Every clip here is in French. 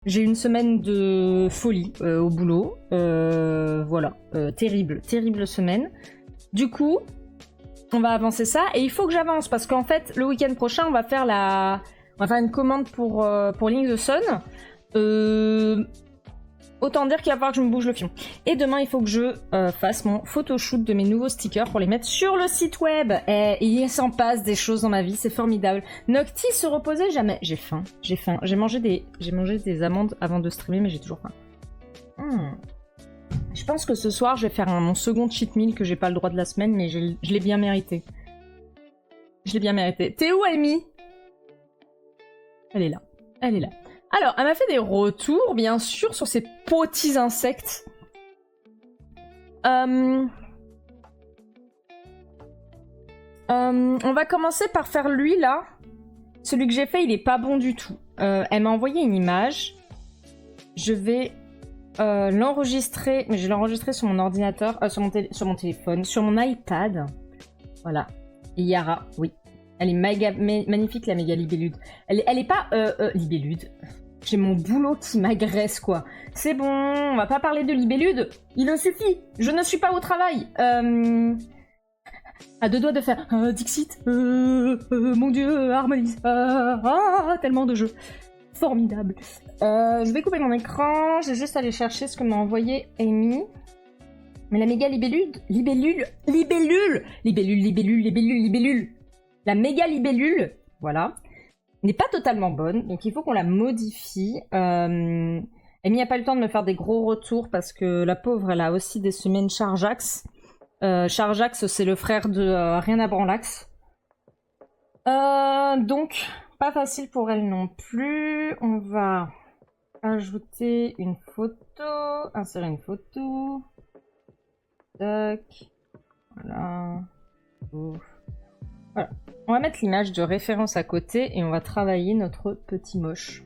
J'ai une semaine de folie au boulot. Voilà, terrible semaine. Du coup, on va avancer ça et il faut que j'avance parce qu'en fait, le week-end prochain, on va faire une commande pour Link the Sun. Autant dire qu'il va falloir que je me bouge le fion. Et demain, il faut que je fasse mon photoshoot de mes nouveaux stickers pour les mettre sur le site web. Et il s'en passe des choses dans ma vie, c'est formidable. Noctis se reposait jamais. J'ai faim. J'ai mangé des amandes avant de streamer, mais j'ai toujours faim. Je pense que ce soir, je vais faire mon second cheat meal que j'ai pas le droit de la semaine, mais je l'ai bien mérité. T'es où, Amy? Elle est là. Alors, elle m'a fait des retours, bien sûr, sur ces petits insectes. On va commencer par faire lui, là. Celui que j'ai fait, il est pas bon du tout. Elle m'a envoyé une image. Je vais l'enregistrer, mais je l'ai enregistré sur mon ordinateur, sur mon téléphone, sur mon iPad. Voilà. Et Yara, oui. Elle est magnifique, la méga libellude. Elle est pas libellude. J'ai mon boulot qui m'agresse, quoi. C'est bon, on va pas parler de libellude. Il en suffit. Je ne suis pas au travail. À deux doigts de faire Dixit. Mon Dieu, Harmonise. Tellement de jeux. Formidable. Je vais couper mon écran. J'ai juste allé chercher ce que m'a envoyé Amy. Mais la méga libellule. La méga libellule, voilà, n'est pas totalement bonne, donc il faut qu'on la modifie. Amy n'a pas eu le temps de me faire des gros retours parce que la pauvre, elle a aussi des semaines Charjax. Charjax, c'est le frère de Rien à Branlax. Donc, pas facile pour elle non plus. On va ajouter une photo, insérer une photo. Tac. Voilà. Ouf. Voilà. On va mettre l'image de référence à côté et on va travailler notre petit moche.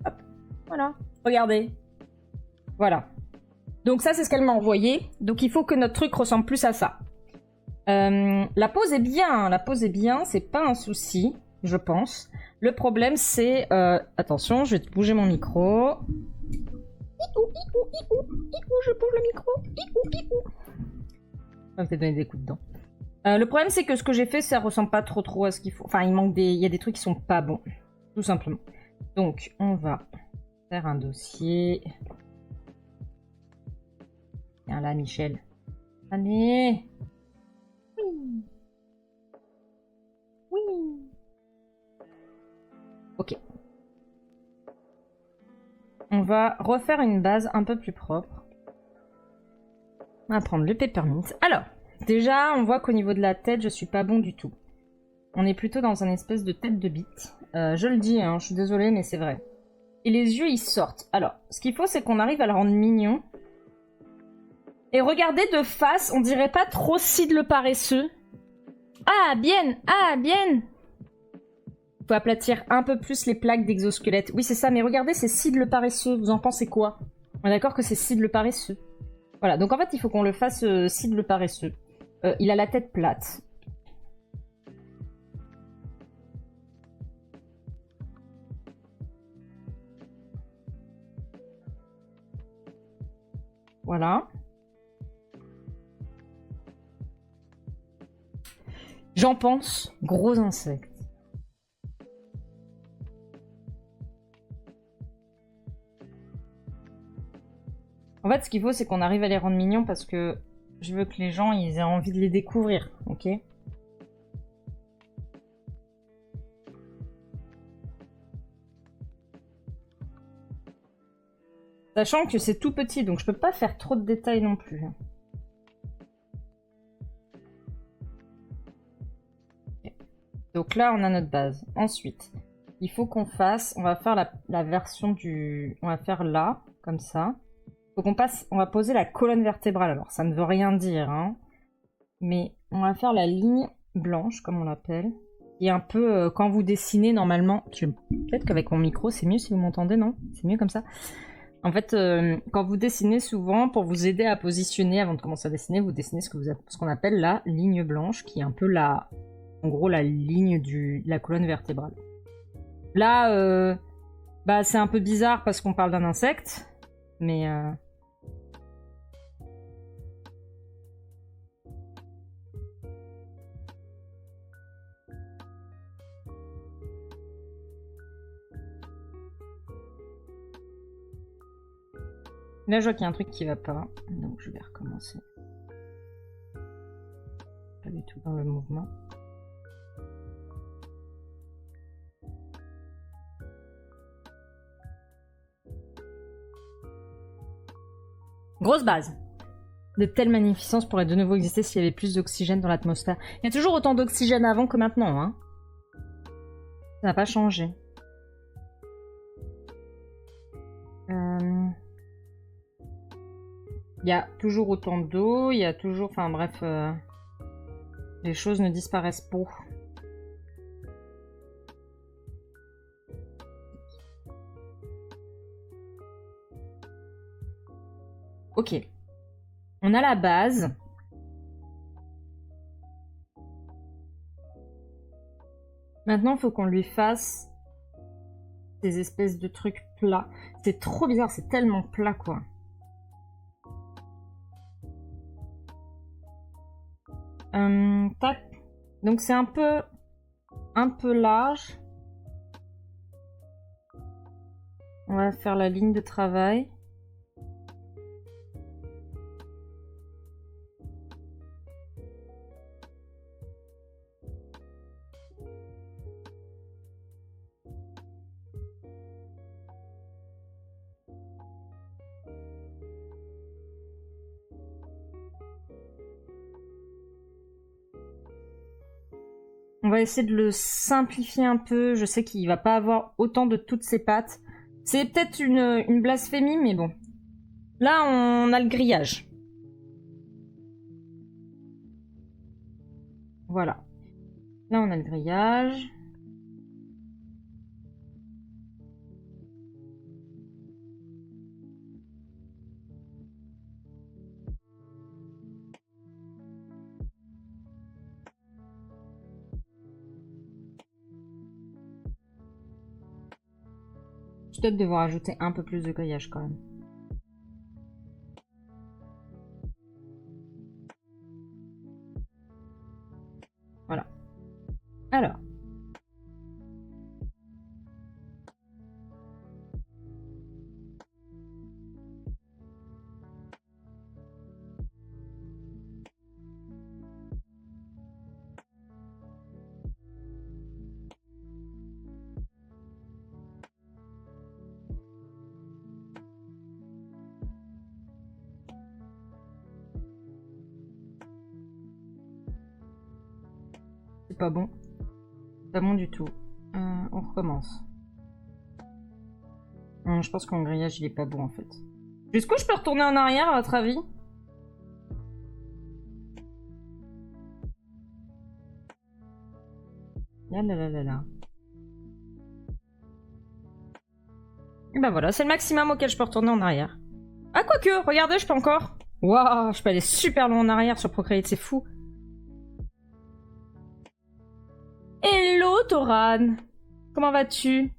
Hop, voilà. Regardez. Voilà. Donc ça, c'est ce qu'elle m'a envoyé. Donc il faut que notre truc ressemble plus à ça. La pose est bien, c'est pas un souci, je pense. Le problème, c'est... attention, je vais te bouger mon micro. Je bouge le micro. Je vais te donner des coups de dents. Le problème, c'est que ce que j'ai fait, ça ressemble pas trop à ce qu'il faut. Enfin, il y a des trucs qui sont pas bons, tout simplement. Donc, on va faire un dossier. Viens là, Michel. Allez. Oui. Ok. On va refaire une base un peu plus propre. On va prendre le peppermint. Alors. Déjà, on voit qu'au niveau de la tête, je suis pas bon du tout. On est plutôt dans un espèce de tête de bite. Je le dis, hein, je suis désolée, mais c'est vrai. Et les yeux, ils sortent. Alors, ce qu'il faut, c'est qu'on arrive à le rendre mignon. Et regardez de face, on dirait pas trop Sid le paresseux. Ah, bien. Faut aplatir un peu plus les plaques d'exosquelette. Oui, c'est ça, mais regardez, c'est Sid le paresseux. Vous en pensez quoi? On est d'accord que c'est Sid le paresseux. Voilà, donc en fait, il faut qu'on le fasse Sid le paresseux. Il a la tête plate. Voilà. J'en pense, gros insectes. En fait, ce qu'il faut, c'est qu'on arrive à les rendre mignons parce que je veux que les gens ils aient envie de les découvrir, ok? Sachant que c'est tout petit, donc je peux pas faire trop de détails non plus. Okay. Donc là, on a notre base. Ensuite, il faut qu'on fasse... On va faire la version du... On va faire là, comme ça. Faut qu'on passe... On va poser la colonne vertébrale. Alors, ça ne veut rien dire, hein. Mais on va faire la ligne blanche, comme on l'appelle. Qui est un peu... quand vous dessinez, normalement... Peut-être qu'avec mon micro, c'est mieux si vous m'entendez, non? C'est mieux comme ça. En fait, quand vous dessinez souvent, pour vous aider à positionner avant de commencer à dessiner, vous dessinez ce qu'on appelle la ligne blanche, qui est un peu en gros la ligne de la colonne vertébrale. Là, Bah, c'est un peu bizarre parce qu'on parle d'un insecte, mais... Là, je vois qu'il y a un truc qui va pas, donc je vais recommencer. Pas du tout dans le mouvement. Grosse base. De telles magnificences pourraient de nouveau exister s'il y avait plus d'oxygène dans l'atmosphère. Il y a toujours autant d'oxygène avant que maintenant, hein. Ça n'a pas changé. Il y a toujours autant d'eau, il y a toujours... Enfin bref, les choses ne disparaissent pas. Ok. On a la base. Maintenant, il faut qu'on lui fasse des espèces de trucs plats. C'est trop bizarre, c'est tellement plat, quoi. Tac. Donc c'est un peu large. On va faire la ligne de travail. On va essayer de le simplifier un peu. Je sais qu'il va pas avoir autant de toutes ses pattes. C'est peut-être une blasphémie, mais bon. Là, on a le grillage. Voilà. Là, on a le grillage. Je dois devoir ajouter un peu plus de grillage quand même. Voilà. Alors. C'est pas bon. Pas bon du tout. On recommence. Je pense que mon grillage il est pas bon en fait. Jusqu'où je peux retourner en arrière à votre avis? Là là là là là. Et ben voilà, c'est le maximum auquel je peux retourner en arrière. Ah quoique, regardez, je peux encore. Waouh, je peux aller super loin en arrière sur Procreate, c'est fou. Hello Toran. Comment vas-tu?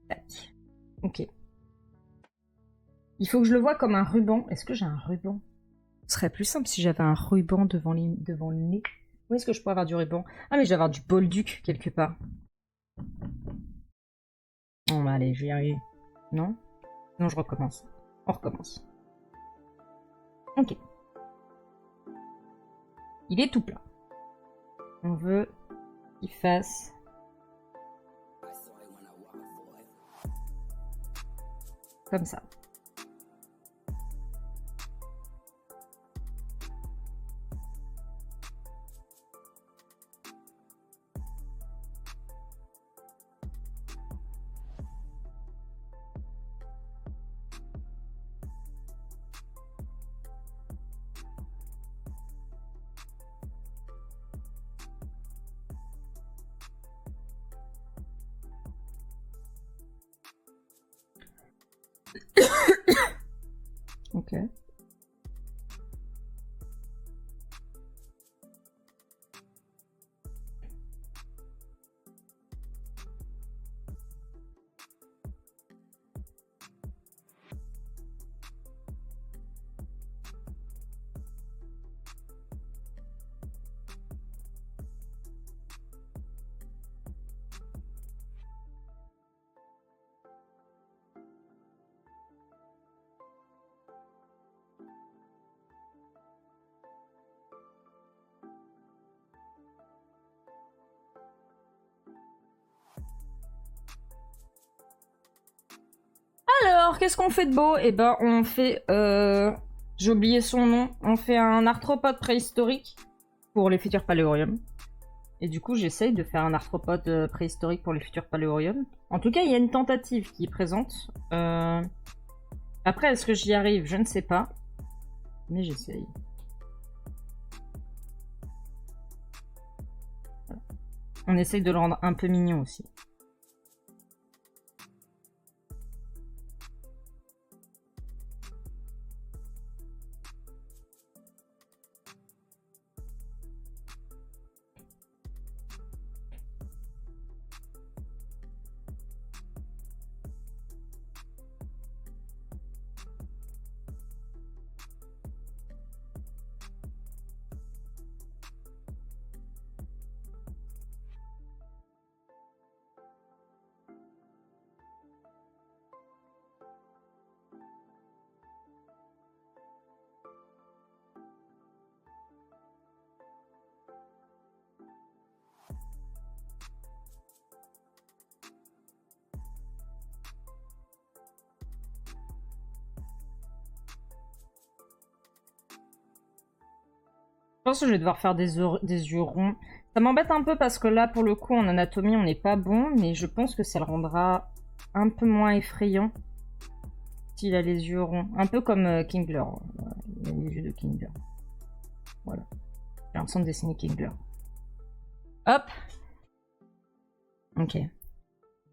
Tac. Ok. Il faut que je le vois comme un ruban. Est-ce que j'ai un ruban? Ce serait plus simple si j'avais un ruban devant le nez. Où est-ce que je pourrais avoir du ruban? Ah mais je vais avoir du bolduc quelque part. Bon bah allez, je vais y arriver. Non? Non, je recommence. On recommence. Ok. Il est tout plat. On veut qu'il fasse... comme ça. Ok. Alors, qu'est-ce qu'on fait de beau? Eh ben, on fait... J'ai oublié son nom. On fait un arthropode préhistorique pour les futurs paléoriums. Et du coup, j'essaye de faire un arthropode préhistorique pour les futurs paléoriums. En tout cas, il y a une tentative qui est présente. Après, est-ce que j'y arrive? Je ne sais pas. Mais j'essaye. Voilà. On essaye de le rendre un peu mignon aussi. Je pense que je vais devoir faire des yeux ronds. Ça m'embête un peu parce que là, pour le coup, en anatomie, on n'est pas bon, mais je pense que ça le rendra un peu moins effrayant s'il a les yeux ronds. Un peu comme Kingler. Il a les yeux de Kingler. Voilà. J'ai l'impression de dessiner Kingler. Hop. Ok.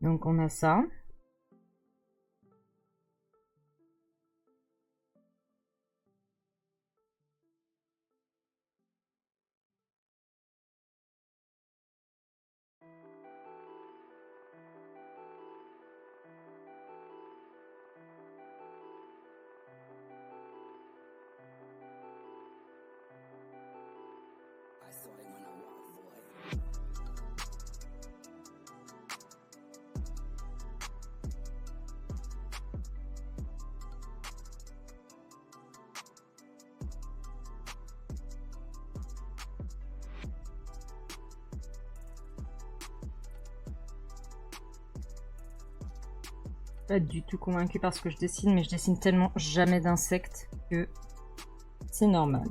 Donc on a ça. Pas du tout convaincu par ce que je dessine, mais je dessine tellement jamais d'insectes que c'est normal.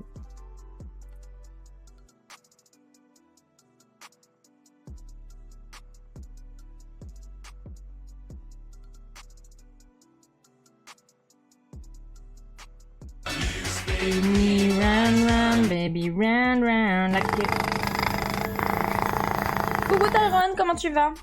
Baby, run, run, baby, run, run. Coucou Tyrone, comment tu vas?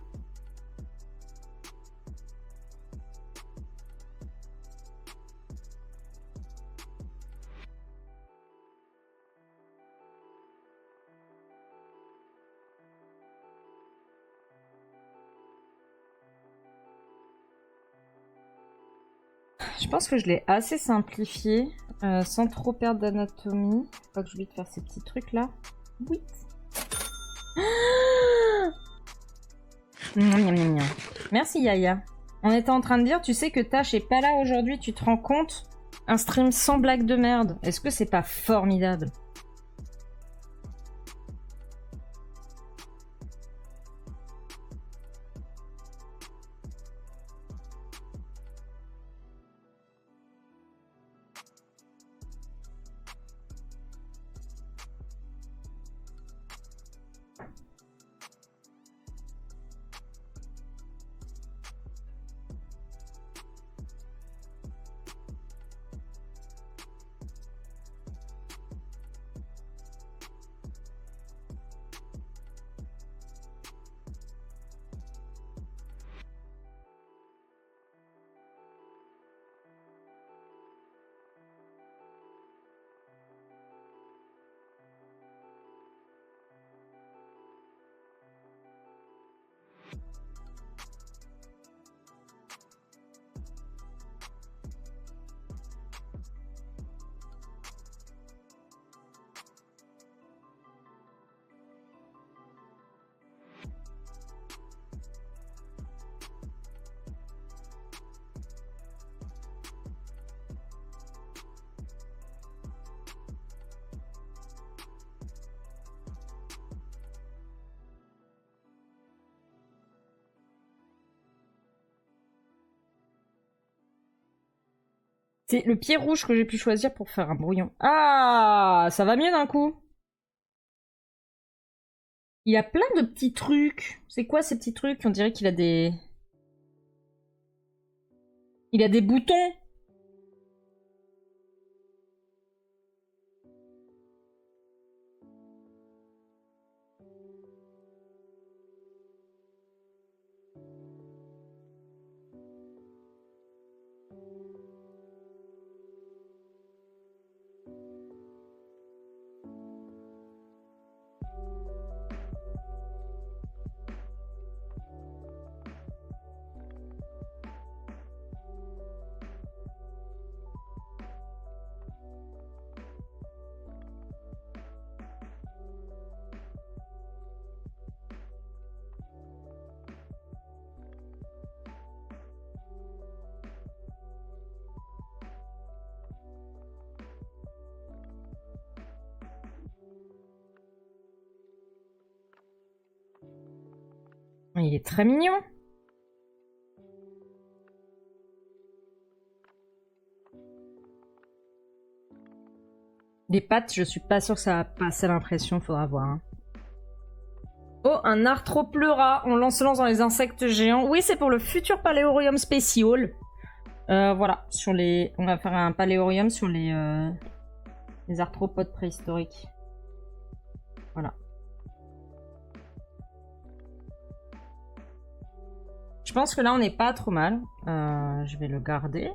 Je pense que je l'ai assez simplifié, sans trop perdre d'anatomie. Faut pas que j'oublie de faire ces petits trucs là. Oui. Merci Yaya. On était en train de dire, tu sais que Tash est pas là aujourd'hui, tu te rends compte? Un stream sans blague de merde. Est-ce que c'est pas formidable? C'est le pied rouge que j'ai pu choisir pour faire un brouillon. Ah, ça va mieux d'un coup. Il a plein de petits trucs. C'est quoi ces petits trucs? On dirait qu'il a des... Il a des boutons. Il est très mignon. Les pattes, je suis pas sûre que ça va passer l'impression, faudra voir. Hein. Oh, un Arthropleura. On lance dans les insectes géants. Oui, c'est pour le futur Paléorium Spécial. Voilà, sur les... on va faire un Paléorium sur les arthropodes préhistoriques. Voilà. Je pense que là, on n'est pas trop mal. Je vais le garder.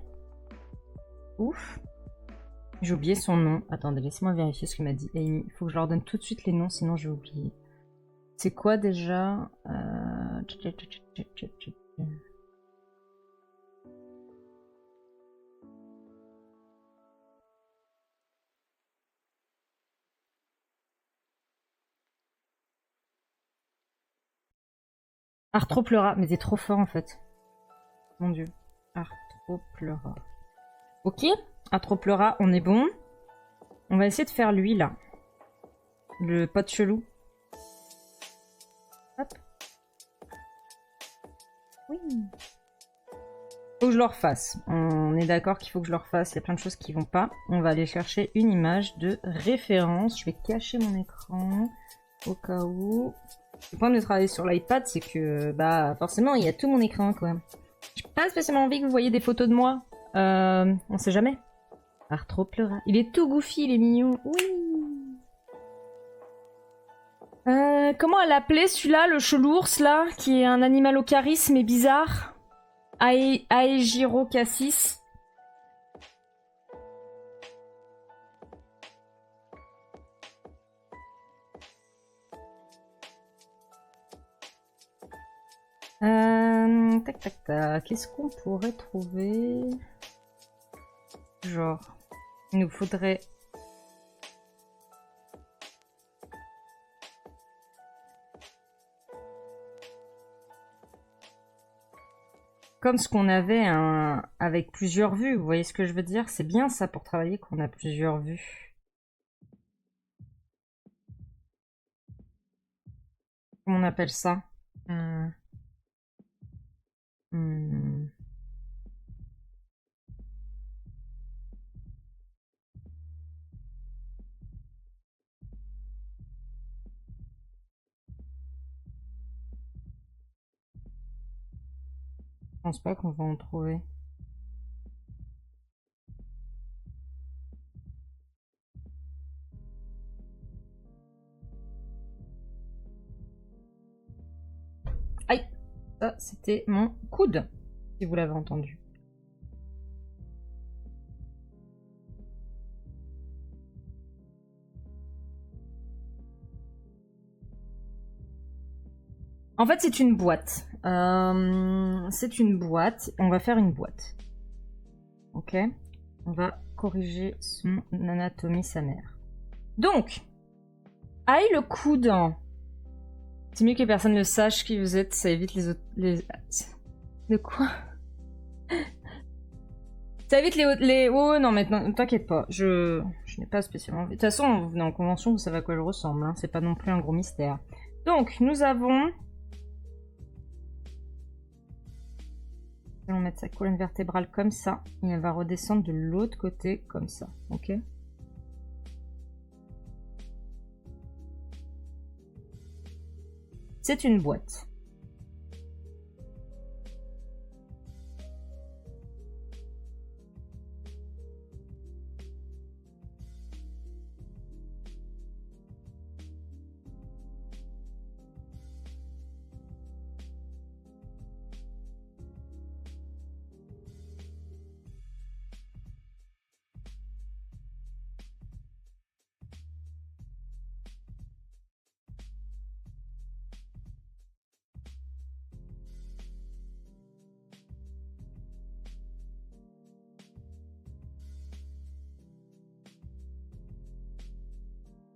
Ouf. J'ai oublié son nom. Attendez, laissez-moi vérifier ce qu'il m'a dit. Il faut que je leur donne tout de suite les noms, sinon je vais oublier. C'est quoi déjà Arthropleura. Mais t'es trop fort en fait. Mon dieu. Arthropleura. Ok. Arthropleura, on est bon. On va essayer de faire lui là. Le pote chelou. Hop. Oui. Faut que je le refasse. On est d'accord qu'il faut que je le refasse. Il y a plein de choses qui vont pas. On va aller chercher une image de référence. Je vais cacher mon écran au cas où. Le point de travailler sur l'iPad, c'est que bah forcément il y a tout mon écran quoi. J'ai pas spécialement envie que vous voyez des photos de moi. On sait jamais. Arthropleura. Il est tout goofy, il est mignon. Oui. Comment elle appelait celui-là, le chelours là, qui est un animal au charisme et bizarre? Aegiro Cassis. Tac tac tac. Qu'est-ce qu'on pourrait trouver? Genre, il nous faudrait... Comme ce qu'on avait avec plusieurs vues, vous voyez ce que je veux dire? C'est bien ça pour travailler qu'on a plusieurs vues. Comment on appelle ça? Je pense pas qu'on va en trouver. Aïe! Ça, c'était mon coude, si vous l'avez entendu. En fait, c'est une boîte. C'est une boîte. On va faire une boîte. Ok. On va corriger son anatomie sa mère. Donc, aïe le coude. C'est mieux que personne ne sache qui vous êtes. Ça évite les autres... De quoi? Ça évite les... Oh non, mais t'inquiète pas. Je n'ai pas spécialement... De toute façon, vous venez en convention, vous savez à quoi je ressemble. Hein. C'est pas non plus un gros mystère. Donc, nous avons... Nous allons mettre sa colonne vertébrale comme ça. Et elle va redescendre de l'autre côté comme ça. Ok? C'est une boîte.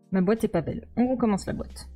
Ma boîte est pas belle. On recommence la boîte.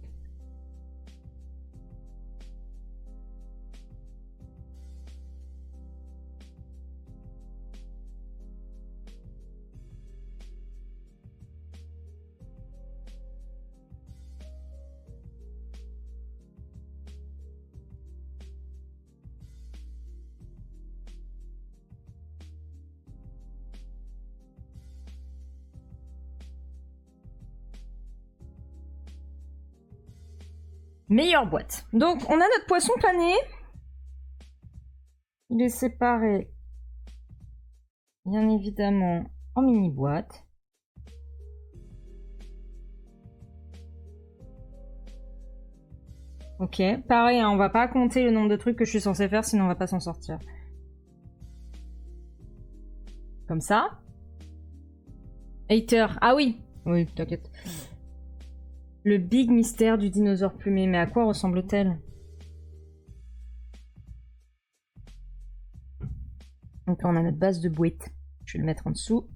Meilleure boîte. Donc, on a notre poisson pané. Il est séparé, bien évidemment, en mini-boîte. Ok, pareil, hein, on va pas compter le nombre de trucs que je suis censée faire, sinon on va pas s'en sortir. Comme ça. Hater. Ah oui. Oui, t'inquiète. Le big mystère du dinosaure plumé. Mais à quoi ressemble-t-elle? Donc là, on a notre base de boîte. Je vais le mettre en dessous.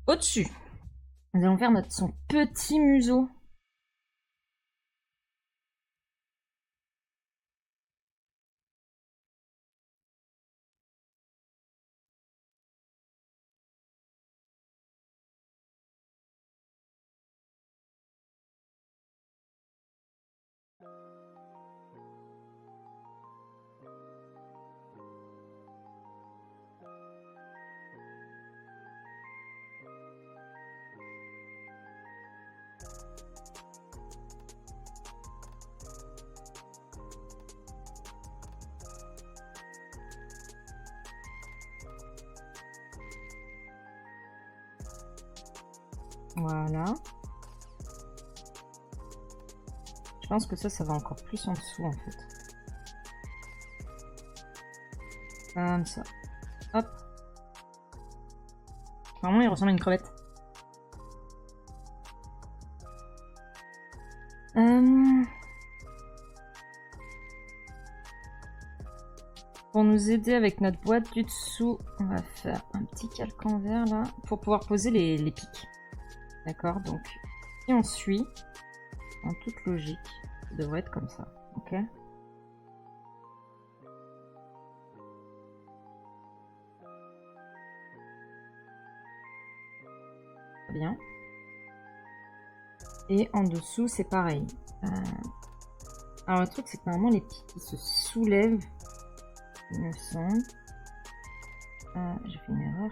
Au-dessus. Nous allons faire son petit museau. Voilà. Je pense que ça va encore plus en dessous, en fait. Comme ça. Hop. Normalement, il ressemble à une crevette. Pour nous aider avec notre boîte du dessous, on va faire un petit calque en verre, là, pour pouvoir poser les pics. D'accord, donc si on suit, en toute logique, ça devrait être comme ça, ok? Bien. Et en dessous, c'est pareil. Alors le truc, c'est que normalement les pics ils se soulèvent, il me semble. J'ai fait une erreur.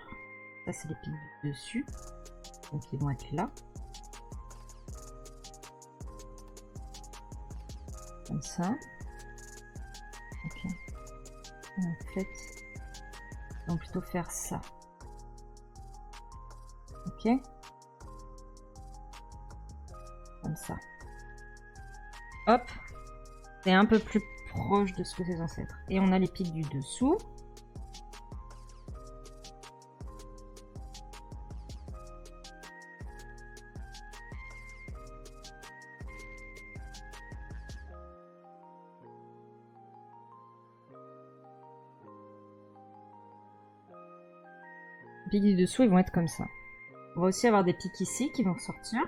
Ça, c'est les pics du dessus. Donc ils vont être là. Comme ça. Ok. Et en fait, on va plutôt faire ça. Ok. Comme ça. Hop. C'est un peu plus proche de ce que c'est censé être. Et on a les pics du dessous. Les pics du dessous, ils vont être comme ça. On va aussi avoir des pics ici qui vont sortir.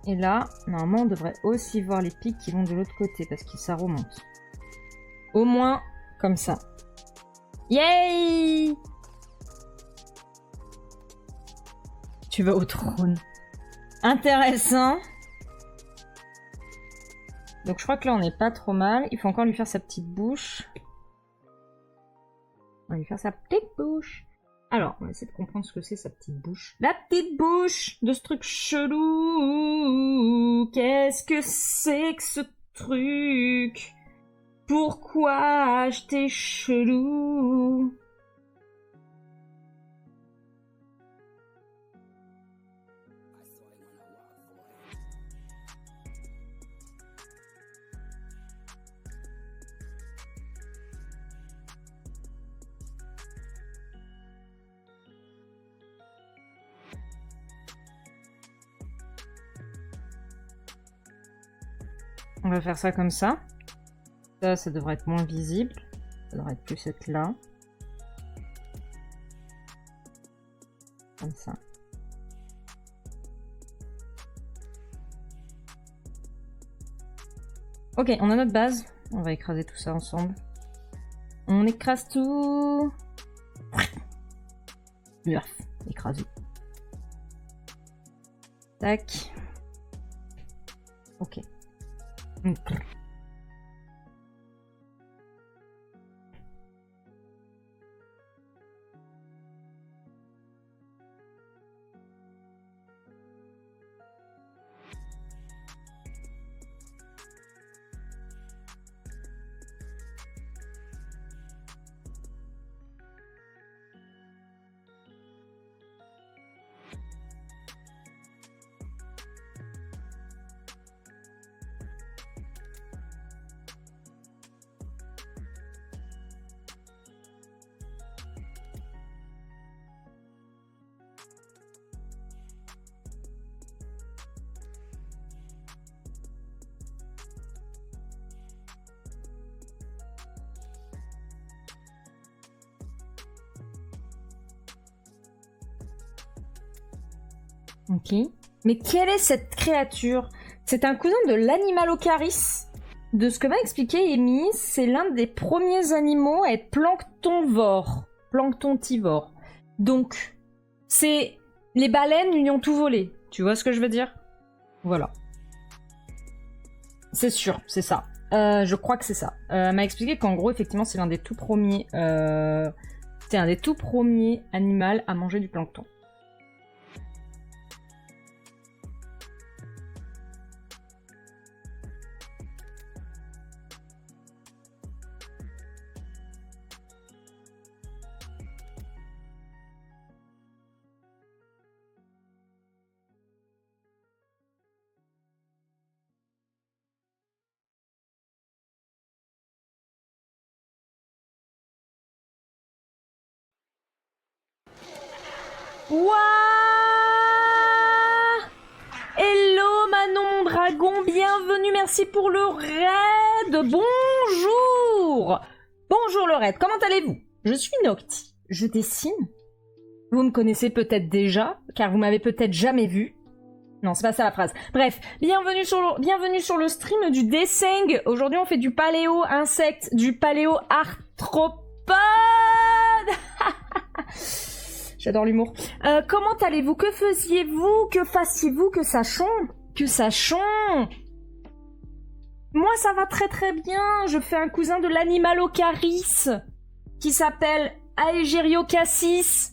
Et là, normalement, on devrait aussi voir les pics qui vont de l'autre côté parce que ça remonte. Au moins, comme ça. Yay! Tu vas au trône. Intéressant. Donc je crois que là on n'est pas trop mal. Il faut encore lui faire sa petite bouche. On va lui faire sa petite bouche. Alors, on va essayer de comprendre ce que c'est sa petite bouche. La petite bouche de ce truc chelou. Qu'est-ce que c'est que ce truc? Pourquoi acheter chelou? On va faire ça comme ça. Ça devrait être moins visible. Ça devrait être plus être là. Comme ça. Ok, on a notre base. On va écraser tout ça ensemble. On écrase tout. Nerf, écrasé. Tac. Ok. Ok. Mais quelle est cette créature? C'est un cousin de l'Animalocaris. De ce que m'a expliqué Amy, c'est l'un des premiers animaux à être planctonvore. Planctontivore. Donc, c'est... Les baleines lui ont tout volé. Tu vois ce que je veux dire? Voilà. C'est sûr, c'est ça. Je crois que c'est ça. Elle m'a expliqué qu'en gros, effectivement, c'est l'un des tout premiers... C'est un des tout premiers animaux à manger du plancton. Wouah! Hello Manon mon dragon, bienvenue, merci pour le raid. Bonjour! Bonjour le raid, comment allez-vous? Je suis Nocti, je dessine. Vous me connaissez peut-être déjà, car vous m'avez peut-être jamais vu. Non, c'est pas ça la phrase. Bref, bienvenue sur le stream du dessin. Aujourd'hui on fait du paléo insecte, du paléo arthropode. J'adore l'humour. Comment allez-vous? Que faisiez-vous? Que fassiez-vous? Que sachons? Que sachons? Moi, ça va très très bien. Je fais un cousin de l'Animalocaris qui s'appelle Aegeriocassis.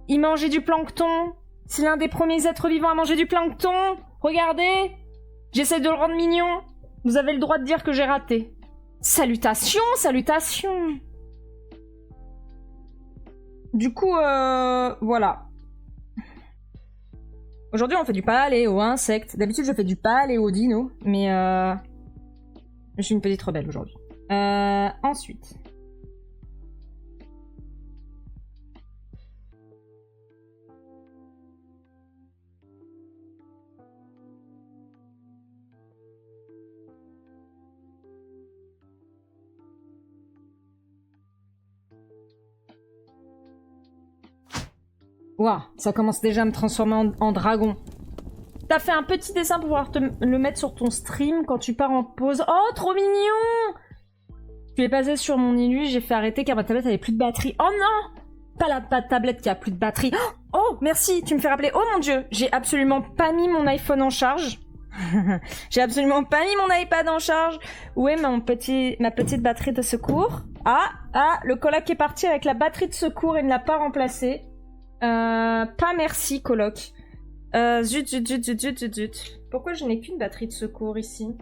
Il mangeait du plancton. C'est l'un des premiers êtres vivants à manger du plancton. Regardez. J'essaie de le rendre mignon. Vous avez le droit de dire que j'ai raté. Salutations, salutations. Du coup, voilà. Aujourd'hui, on fait du paléo insecte. D'habitude, je fais du paléo dino, mais je suis une petite rebelle aujourd'hui. Ensuite. Ouah, ça commence déjà à me transformer en dragon. T'as fait un petit dessin pour pouvoir le mettre sur ton stream quand tu pars en pause. Oh, trop mignon! Je l'ai passé sur mon illu, j'ai fait arrêter car ma tablette avait plus de batterie. Oh non! Pas la tablette qui a plus de batterie. Oh, merci, tu me fais rappeler. Oh mon dieu, j'ai absolument pas mis mon iPhone en charge. J'ai absolument pas mis mon iPad en charge. Où est ma petite batterie de secours? Ah, le coloc est parti avec la batterie de secours et ne l'a pas remplacée. Pas merci, coloc. Zut. Pourquoi je n'ai qu'une batterie de secours ici?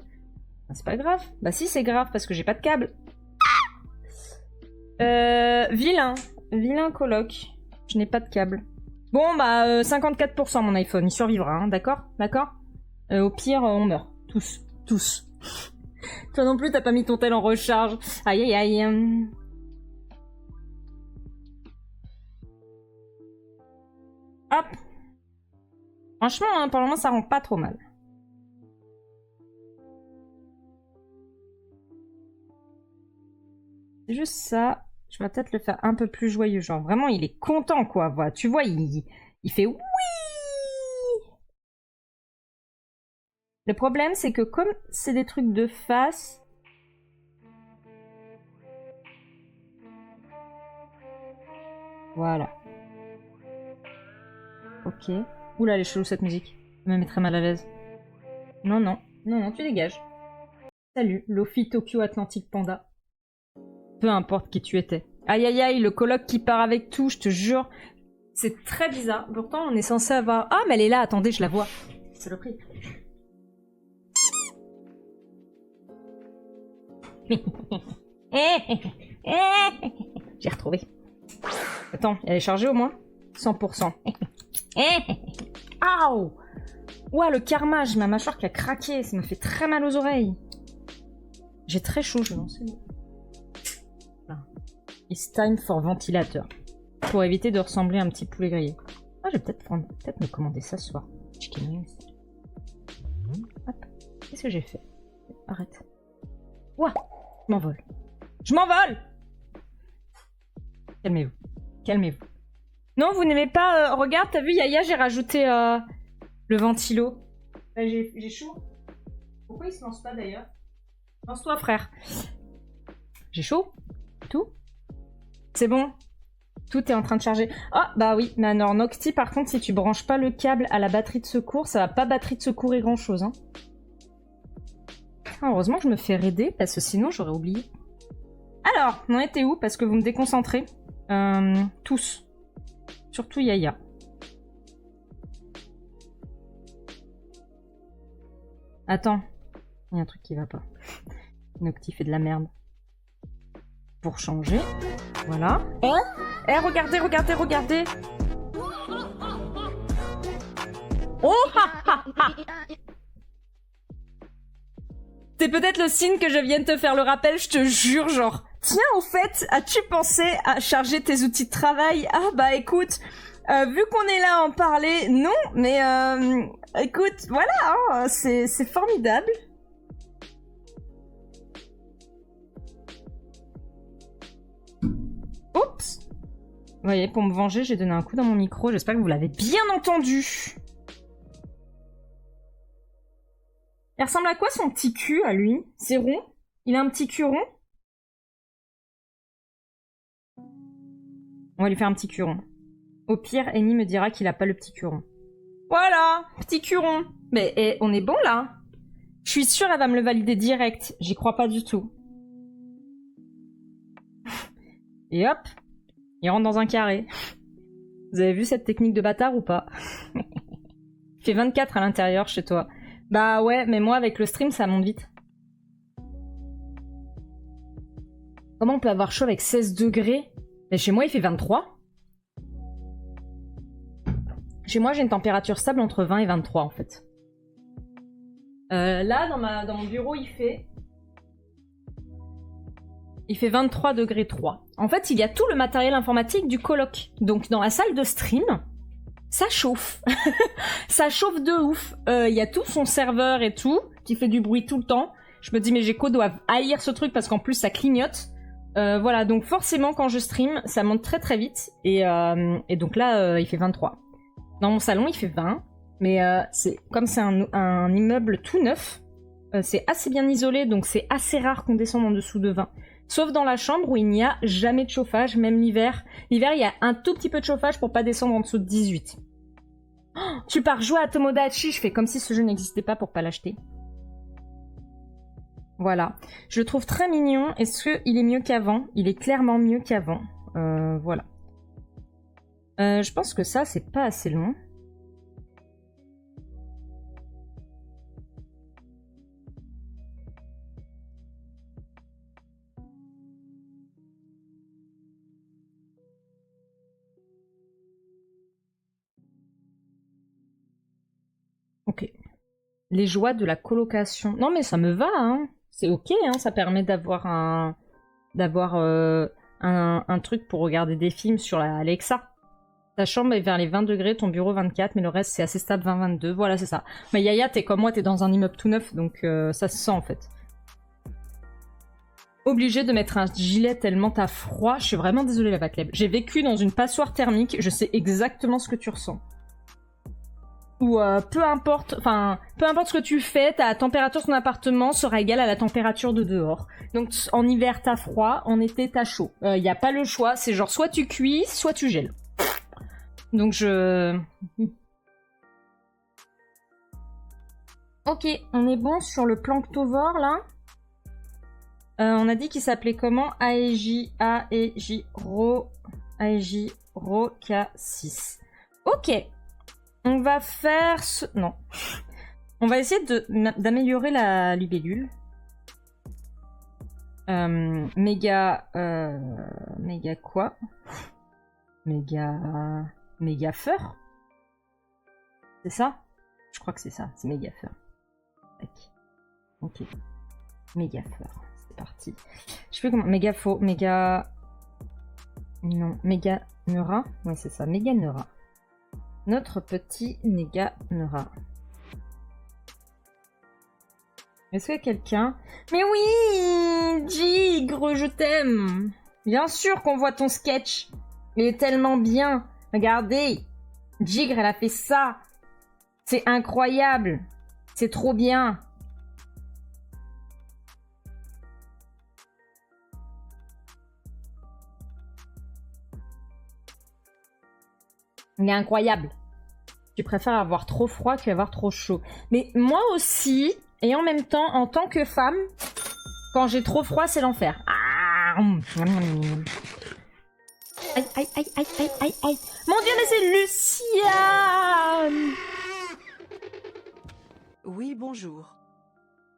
C'est pas grave. Bah si, c'est grave parce que j'ai pas de câble. Vilain coloc. Je n'ai pas de câble. Bon, bah 54% mon iPhone, il survivra, hein, d'accord? Au pire, on meurt. Tous. Toi non plus, t'as pas mis ton tel en recharge. Aïe. Hop. Franchement, hein, pour le moment, ça rend pas trop mal. C'est juste ça. Je vais peut-être le faire un peu plus joyeux. Genre, vraiment, il est content, quoi. Voilà. Tu vois, il fait oui. Le problème, c'est que comme c'est des trucs de face... Voilà. Ok. Oula, elle est chelou cette musique. Ça me met très mal à l'aise. Non, tu dégages. Salut, Lofi Tokyo Atlantic Panda. Peu importe qui tu étais. Aïe, le coloc qui part avec tout, je te jure. C'est très bizarre. Pourtant, on est censé avoir... Ah, mais elle est là, attendez, je la vois. Saloperie. J'ai retrouvé. Attends, elle est chargée au moins 100%. Aouh! Ouah, le karma, j'ai ma mâchoire qui a craqué. Ça me fait très mal aux oreilles. J'ai très chaud, je vais lancer. It's time for ventilateur. Pour éviter de ressembler à un petit poulet grillé. Ah, je vais peut-être me commander ça ce soir. Chicken wings. Hop. Qu'est-ce que j'ai fait? Arrête. Ouah! Je m'envole! Calmez-vous. Non, vous n'aimez pas... regarde, t'as vu, Yaya, j'ai rajouté le ventilo. J'ai chaud. Pourquoi il se lance pas, d'ailleurs? Lance-toi, frère. J'ai chaud? Tout? C'est bon? Tout est en train de charger. Ah, bah oui. Mais alors, Nocti, par contre, si tu branches pas le câble à la batterie de secours, ça va pas batterie de secourir grand-chose, hein. Ah, heureusement que je me fais raider, parce que sinon, j'aurais oublié. Alors, on en était où? Parce que vous me déconcentrez. Tous. Surtout Yaya. Attends. Il y a un truc qui va pas. Nocti fait de la merde. Pour changer. Voilà. Regardez. Oh C'est peut-être le signe que je viens de te faire le rappel, je te jure, genre... Tiens, au fait, as-tu pensé à charger tes outils de travail? Ah bah écoute, vu qu'on est là à en parler, non, mais écoute, voilà, hein, c'est formidable. Oups. Vous voyez, pour me venger, j'ai donné un coup dans mon micro, j'espère que vous l'avez bien entendu. Il ressemble à quoi son petit cul, à lui? C'est rond? Il a un petit cul rond? On va lui faire un petit cul rond. Au pire, Amy me dira qu'il a pas le petit cul rond. Voilà, petit cul rond. Mais on est bon, là? Je suis sûre elle va me le valider direct. J'y crois pas du tout. Et hop, il rentre dans un carré. Vous avez vu cette technique de bâtard ou pas? Il fait 24 à l'intérieur chez toi. Bah ouais, mais moi avec le stream ça monte vite. Comment on peut avoir chaud avec 16 degrés? Mais chez moi il fait 23. Chez moi j'ai une température stable entre 20 et 23 en fait. Là dans mon bureau il fait 23 degrés 3. En fait il y a tout le matériel informatique du coloc. Donc dans la salle de stream, ça chauffe. Ça chauffe de ouf. Il y a tout son serveur et tout, qui fait du bruit tout le temps. Je me dis, mais Gecko doit haïr ce truc parce qu'en plus, ça clignote. Voilà, donc forcément, quand je stream, ça monte très très vite. Et donc là, il fait 23. Dans mon salon, il fait 20. Mais comme c'est un immeuble tout neuf, c'est assez bien isolé, donc c'est assez rare qu'on descende en dessous de 20. Sauf dans la chambre où il n'y a jamais de chauffage, même l'hiver. L'hiver, il y a un tout petit peu de chauffage pour pas descendre en dessous de 18. Tu pars jouer à Tomodachi. Je fais comme si ce jeu n'existait pas pour pas l'acheter. Voilà. Je le trouve très mignon. Est-ce qu'il est mieux qu'avant? Il est clairement mieux qu'avant. Voilà. Je pense que ça, c'est pas assez long. Ok. Les joies de la colocation. Non mais ça me va, hein. C'est ok, hein. Ça permet d'avoir un truc pour regarder des films sur la Alexa. Ta chambre est vers les 20 degrés, ton bureau 24, mais le reste c'est assez stable 20-22. Voilà, c'est ça. Mais Yaya, t'es comme moi, t'es dans un immeuble tout neuf, donc ça se sent en fait. Obligé de mettre un gilet tellement t'as froid. Je suis vraiment désolée, la Vacleb. J'ai vécu dans une passoire thermique, je sais exactement ce que tu ressens. Ou peu importe ce que tu fais, ta température de ton appartement sera égale à la température de dehors. Donc en hiver t'as froid, en été t'as chaud. Y a pas le choix, c'est genre soit tu cuis, soit tu gèles. Donc je... Ok, on est bon sur le planctovore là. On a dit qu'il s'appelait comment? Aejiro K6. Ok. On va faire ce... Non. On va essayer d'améliorer la libellule. Méga quoi? Méga fur? C'est ça? Je crois que c'est ça. C'est méga fur. Ok. Méga fur. C'est parti. Je sais plus comment... Méga faux. Méga... Non. Méga Neura? Ouais, c'est ça. Méga Neura. Notre petit Méga Neura. Est-ce que quelqu'un... Mais oui, Gigre, je t'aime. Bien sûr qu'on voit ton sketch. Il est tellement bien. Regardez. Gigre, elle a fait ça. C'est incroyable. C'est trop bien. Il est incroyable. Tu préfères avoir trop froid qu'avoir trop chaud. Mais moi aussi, et en même temps, en tant que femme, quand j'ai trop froid, c'est l'enfer. Ah, aïe, aïe, aïe, aïe, aïe, aïe, aïe. Mon Dieu, mais c'est Luciane! Oui, bonjour.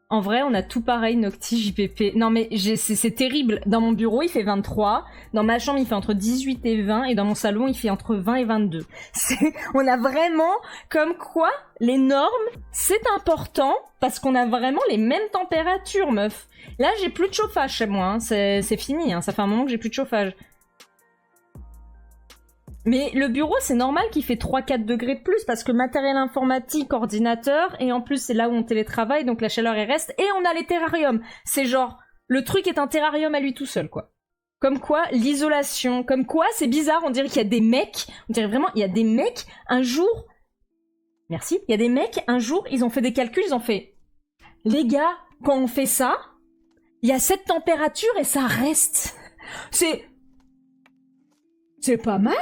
En vrai, on a tout pareil, Nocti, JPP. Non mais c'est terrible. Dans mon bureau, il fait 23. Dans ma chambre, il fait entre 18 et 20. Et dans mon salon, il fait entre 20 et 22. On a vraiment comme quoi les normes, c'est important parce qu'on a vraiment les mêmes températures, meuf. Là, j'ai plus de chauffage chez moi. Hein. C'est fini. Hein. Ça fait un moment que j'ai plus de chauffage. Mais le bureau, c'est normal qu'il fait 3-4 degrés de plus parce que matériel informatique, ordinateur, et en plus c'est là où on télétravaille, donc la chaleur elle reste, et on a les terrariums. C'est genre, le truc est un terrarium à lui tout seul, quoi. Comme quoi, l'isolation, comme quoi, c'est bizarre, on dirait qu'il y a des mecs, on dirait vraiment, il y a des mecs, un jour, merci, il y a des mecs, un jour, ils ont fait des calculs, ils ont fait, les gars, quand on fait ça, il y a cette température et ça reste. C'est pas mal, non?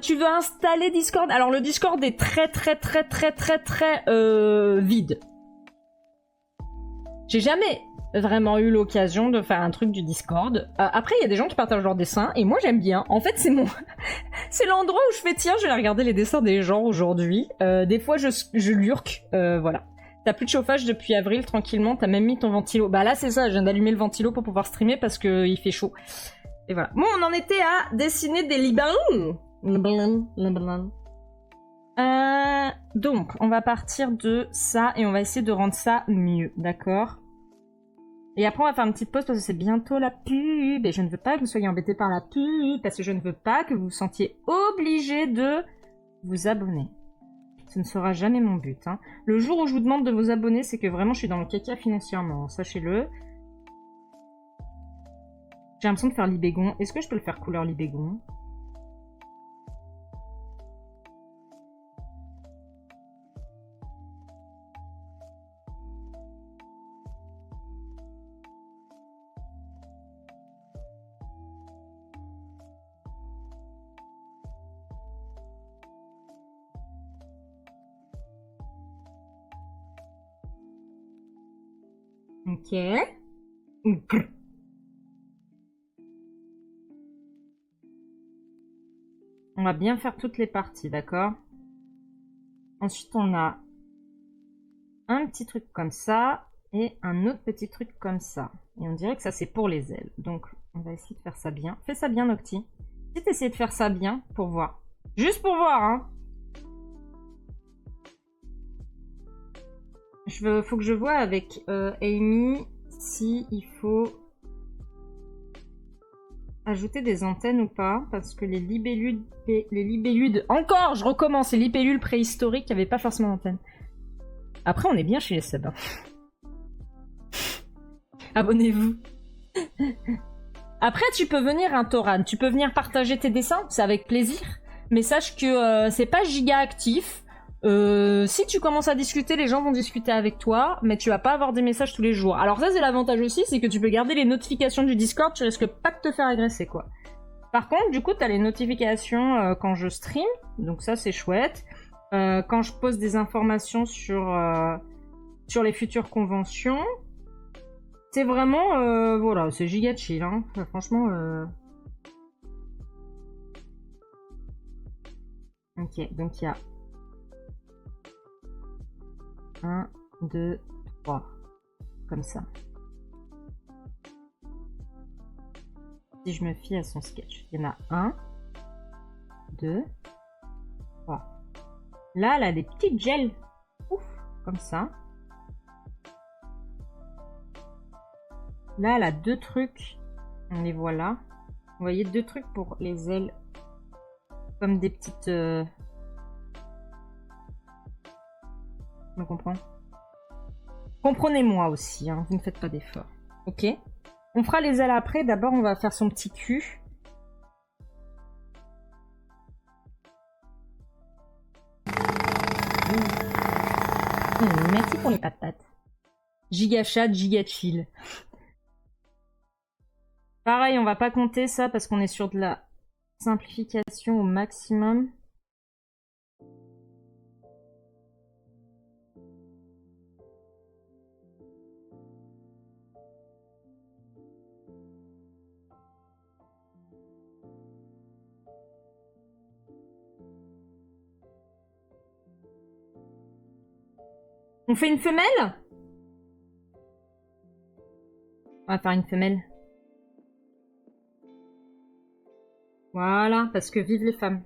Tu veux installer Discord? Alors le Discord est très vide. J'ai jamais vraiment eu l'occasion de faire un truc du Discord. Après, il y a des gens qui partagent leurs dessins et moi j'aime bien. En fait, c'est c'est l'endroit où je fais tiens, je vais aller regarder les dessins des gens aujourd'hui. Des fois, je lurque. Voilà. T'as plus de chauffage depuis avril, tranquillement. T'as même mis ton ventilo. Bah là, c'est ça. Je viens d'allumer le ventilo pour pouvoir streamer parce que il fait chaud. Et voilà. Bon, on en était à dessiner des libellus. Donc, on va partir de ça et on va essayer de rendre ça mieux, d'accord? Et après, on va faire une petite pause parce que c'est bientôt la pub et je ne veux pas que vous soyez embêtés par la pub parce que je ne veux pas que vous vous sentiez obligé de vous abonner. Ce ne sera jamais mon but. Hein. Le jour où je vous demande de vous abonner, c'est que vraiment je suis dans le caca financièrement, sachez-le. J'ai l'impression de faire l'ibégon. Est-ce que je peux le faire couleur l'ibégon? Ok. On va bien faire toutes les parties, d'accord? Ensuite, on a un petit truc comme ça et un autre petit truc comme ça. Et on dirait que ça, c'est pour les ailes. Donc, on va essayer de faire ça bien. Fais ça bien, Nocti. Si tu essaies de faire ça bien, pour voir. Juste pour voir, hein. Faut que je vois avec Amy si il faut ajouter des antennes ou pas. Parce que les libellules... Encore, je recommence. Les libellules préhistoriques n'avaient pas forcément d'antennes. Après, on est bien chez les subs. Abonnez-vous. Après, tu peux venir, hein, Toran. Tu peux venir partager tes dessins, c'est avec plaisir. Mais sache que c'est pas giga actif. Si tu commences à discuter, les gens vont discuter avec toi, mais tu vas pas avoir des messages tous les jours. Alors ça, c'est l'avantage aussi, c'est que tu peux garder les notifications du Discord, tu risques pas de te faire agresser, quoi. Par contre, du coup, t'as les notifications quand je stream, donc ça, c'est chouette. Quand je pose des informations sur les futures conventions... C'est vraiment, voilà, c'est giga chill, hein. Enfin, franchement, Ok, donc il y a 1, 2, 3, comme ça. Si je me fie à son sketch, il y en a 1, 2, 3. Là, elle a des petites gels, ouf, comme ça. Là, elle a 2 trucs, on les voit là. Vous voyez, 2 trucs pour les ailes, comme des petites... On comprend. Comprenez-moi aussi, hein, vous ne faites pas d'efforts. Ok. On fera les ailes après, d'abord on va faire son petit cul. Merci pour les patates. Giga chat, giga chill. Pareil, on va pas compter ça parce qu'on est sur de la simplification au maximum. On fait une femelle? On va faire une femelle. Voilà, parce que vive les femmes.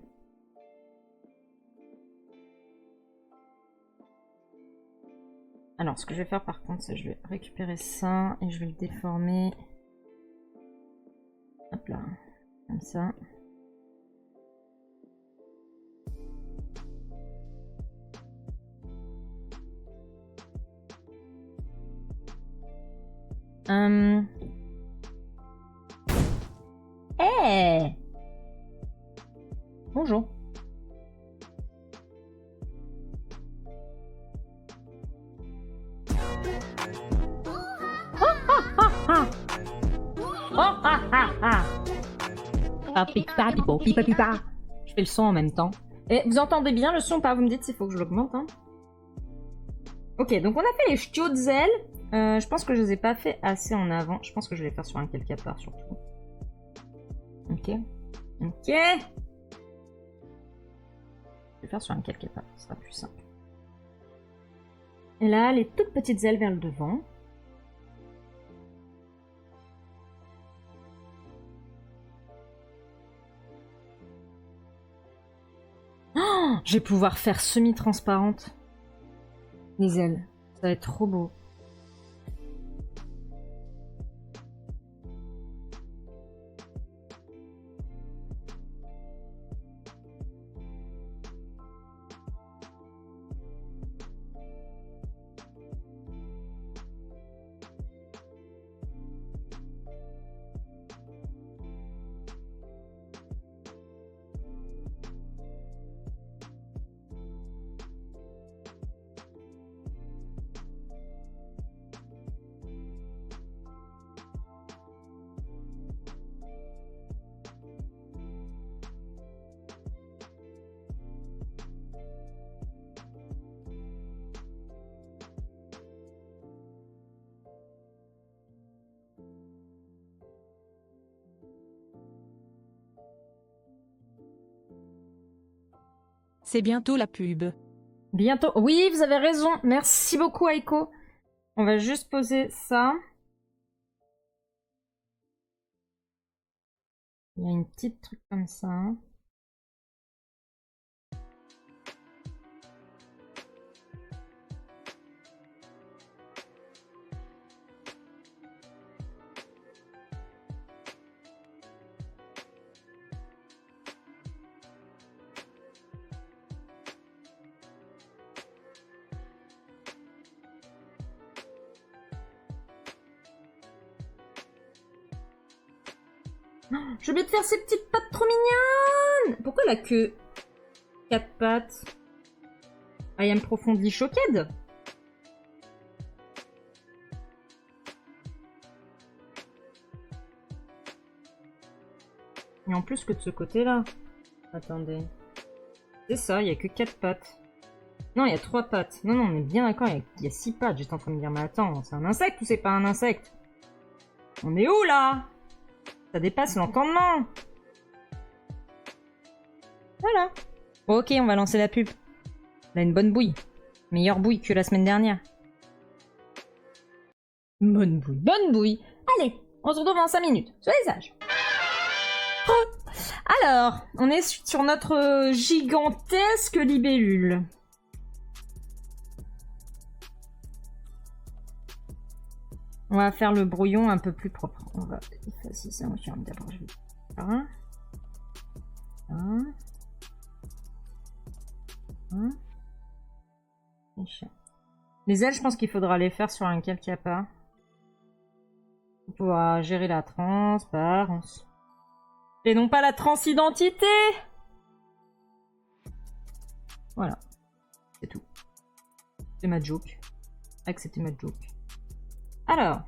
Alors, ce que je vais faire par contre, c'est que je vais récupérer ça et je vais le déformer. Hop là, comme ça. Hey! Bonjour. Je fais le son en même temps. Et vous entendez bien le son ou pas? Vous me dites s'il faut que je l'augmente. Hein. Ok, donc on a fait les Stutzel. Je pense que je les ai pas fait assez en avant. Je pense que je vais les faire sur un quelque part surtout. Ok. Ok. Je vais faire sur un quelque part, ce sera plus simple. Et là, les toutes petites ailes vers le devant. Oh, je vais pouvoir faire semi-transparente les ailes. Ça va être trop beau. C'est bientôt la pub. Bientôt. Oui, vous avez raison. Merci beaucoup, Aiko. On va juste poser ça. Il y a une petite truc comme ça. J'ai oublié de faire ces petites pattes trop mignonnes. Pourquoi elle a que 4 pattes? I am profoundly shocked. Et en plus que de ce côté-là. Attendez. C'est ça, il n'y a que 4 pattes. Non, il y a 3 pattes. Non, non, on est bien d'accord, il y a 6 pattes. J'étais en train de me dire, mais attends, c'est un insecte ou c'est pas un insecte? On est où, là? Ça dépasse l'entendement. Voilà. Bon, ok, on va lancer la pub. On a une bonne bouille. Meilleure bouille que la semaine dernière. Bonne bouille. Bonne bouille. Allez, on se retrouve dans 5 minutes. Soyez sages. Alors, on est sur notre gigantesque libellule. On va faire le brouillon un peu plus propre. On va effacer ça. D'abord, je vais faire un. Les ailes, je pense qu'il faudra les faire sur un calcapa. On pourra gérer la transparence. Et non pas la transidentité. Voilà. C'est tout. C'est ma joke. Acceptez ma joke. Alors.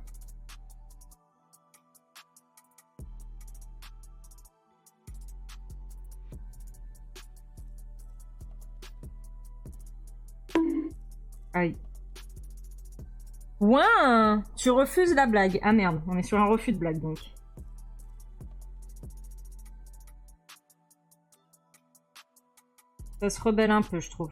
Aïe. Ouin! Tu refuses la blague. Ah merde, on est sur un refus de blague donc. Ça se rebelle un peu, je trouve.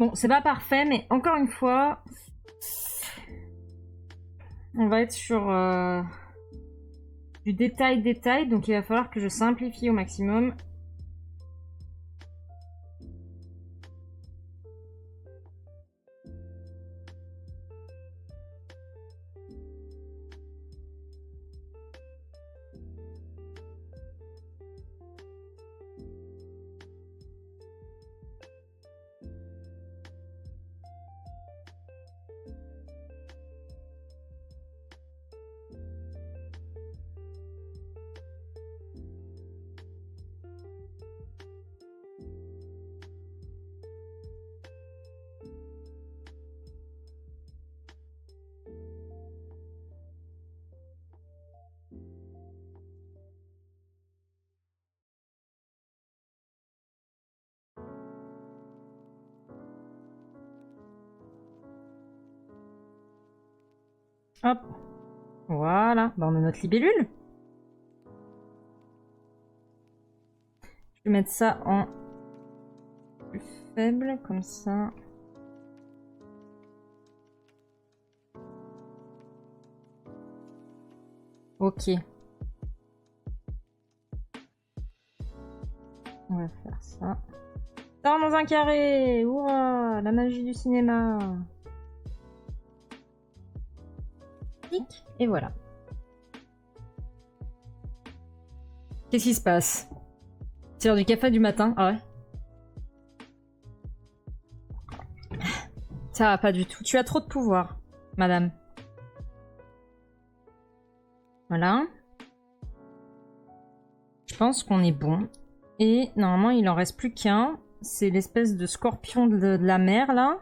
Bon, c'est pas parfait, mais encore une fois, on va être sur du détail, donc il va falloir que je simplifie au maximum. Hop, voilà, bah, on a notre libellule. Je vais mettre ça en plus faible, comme ça. Ok. On va faire ça. Ça rentre dans un carré. Ouah, la magie du cinéma. Tic, et voilà. Qu'est-ce qui se passe? C'est l'heure du café du matin. Ah ouais. Ça va pas du tout. Tu as trop de pouvoir, madame. Voilà. Je pense qu'on est bon. Et normalement, il en reste plus qu'un. C'est l'espèce de scorpion de la mer, là.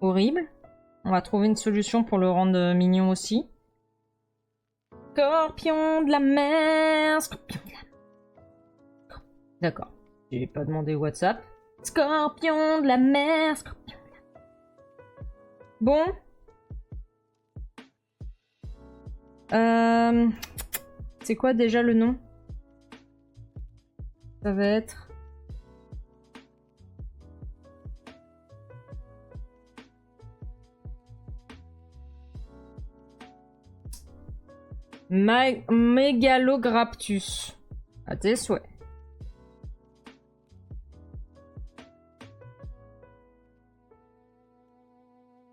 Horrible. On va trouver une solution pour le rendre mignon aussi. Scorpion de la mer. Scorpion de la mer. D'accord. J'ai pas demandé WhatsApp. Scorpion de la mer. Scorpion de la mer. Bon. C'est quoi déjà le nom? Ça va être... Megalograptus. À tes souhaits.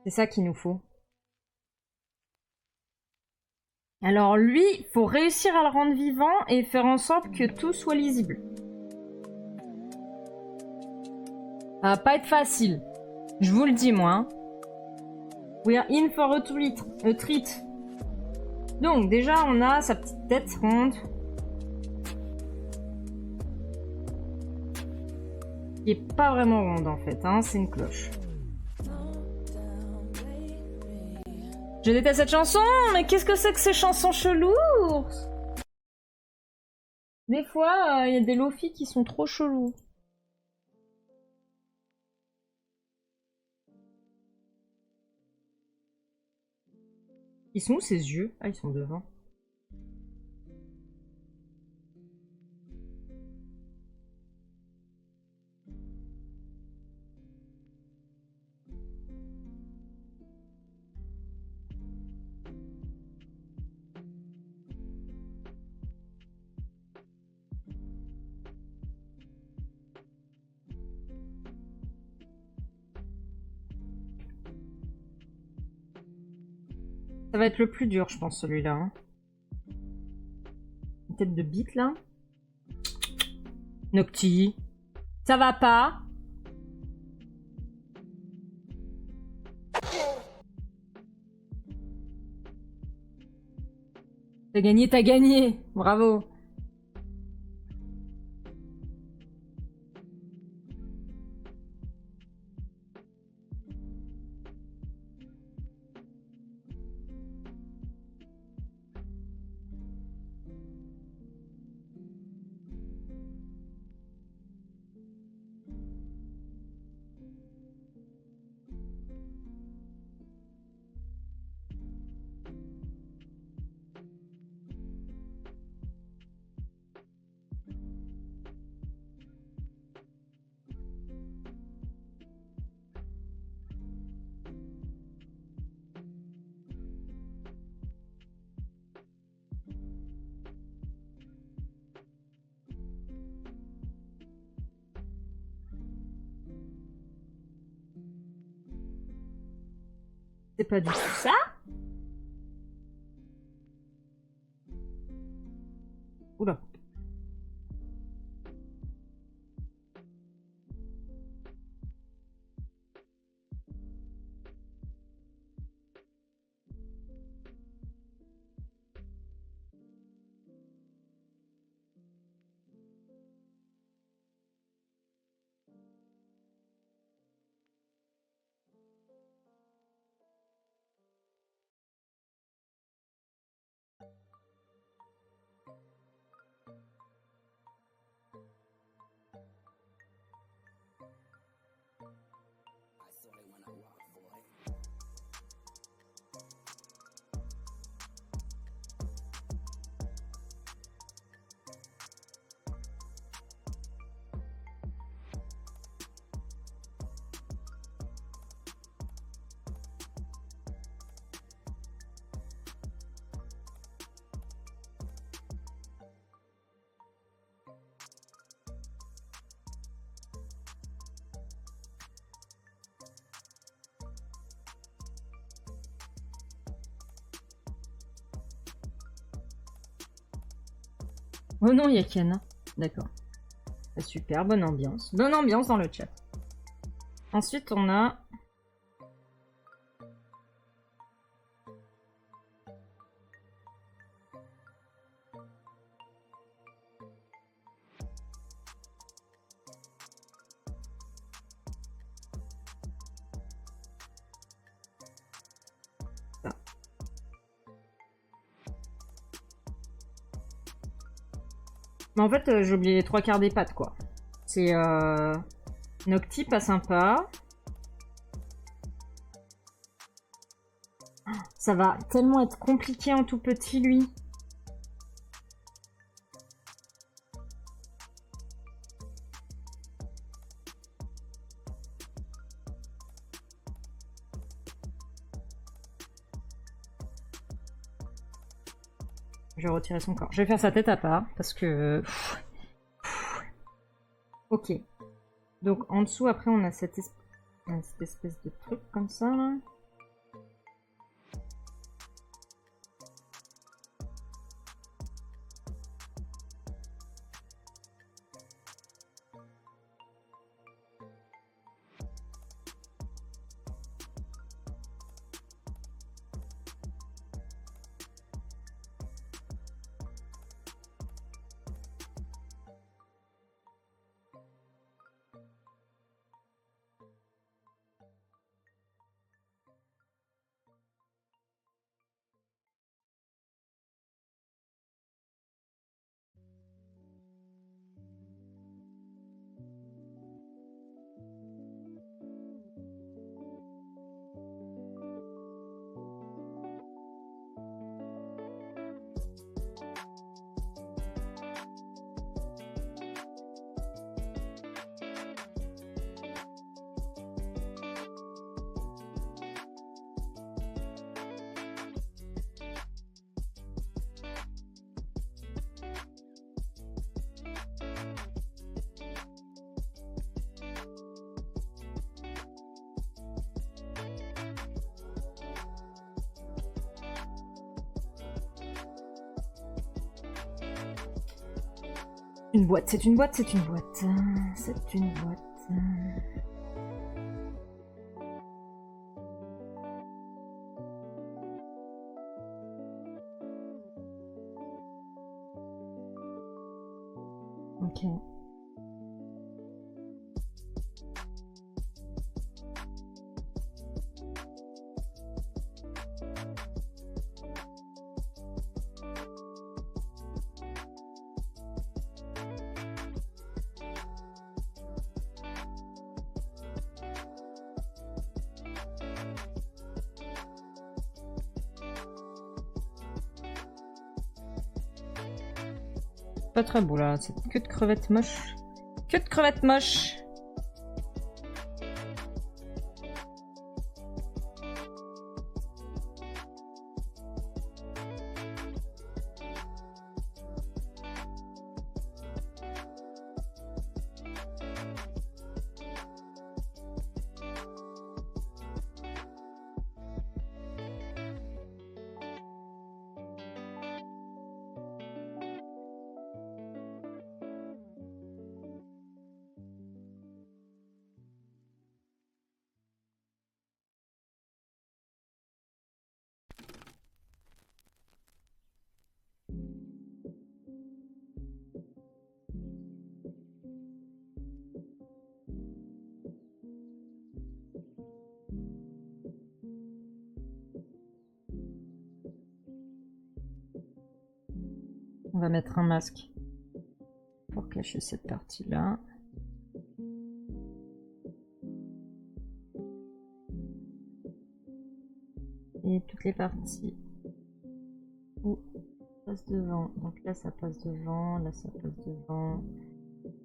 C'est ça qu'il nous faut. Alors lui, faut réussir à le rendre vivant et faire en sorte que tout soit lisible. Ça va pas être facile. Je vous le dis, moi. Hein. We are in for a treat. Donc, déjà, on a sa petite tête ronde. Qui est pas vraiment ronde, en fait. Hein, c'est une cloche. Je déteste cette chanson, mais qu'est-ce que c'est que ces chansons cheloues? Des fois, y a des lofis qui sont trop chelous. Ils sont où ses yeux? Ah, ils sont devant. Ça va être le plus dur, je pense, celui-là. Hein. Une tête de bite, là. Nocti. Ça va pas. T'as gagné, t'as gagné. Bravo. C'est pas du tout ça. Oula. Oh non, il y a Ken. D'accord. Super, bonne ambiance. Bonne ambiance dans le chat. Ensuite, on a... ça. Mais en fait, j'ai oublié les 3/4 des pattes, quoi. C'est... Nocti, pas sympa. Ça va tellement être compliqué en tout petit, lui. Je vais retirer son corps. Je vais faire sa tête à part, parce que... Ok. Donc, en dessous, après, on a cette espèce de truc comme ça, là. Une boîte, c'est une boîte, c'est une boîte. C'est une boîte. Ok. Pas très beau là, cette queue de crevette moche. Queue de crevette moche. On va mettre un masque pour cacher cette partie-là. Et toutes les parties où ça passe devant. Donc là, ça passe devant, là, ça passe devant,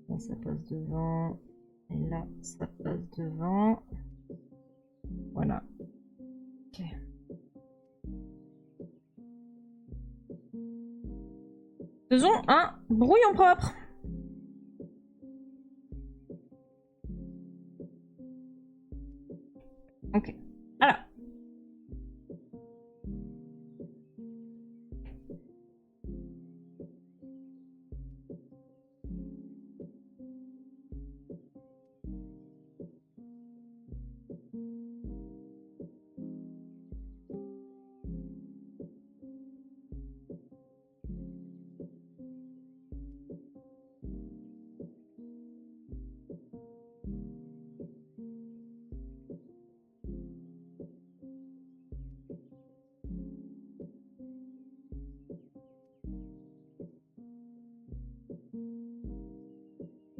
là, ça passe devant, et là, ça passe devant. Voilà. Ok. Faisons un brouillon propre. Ok. Alors.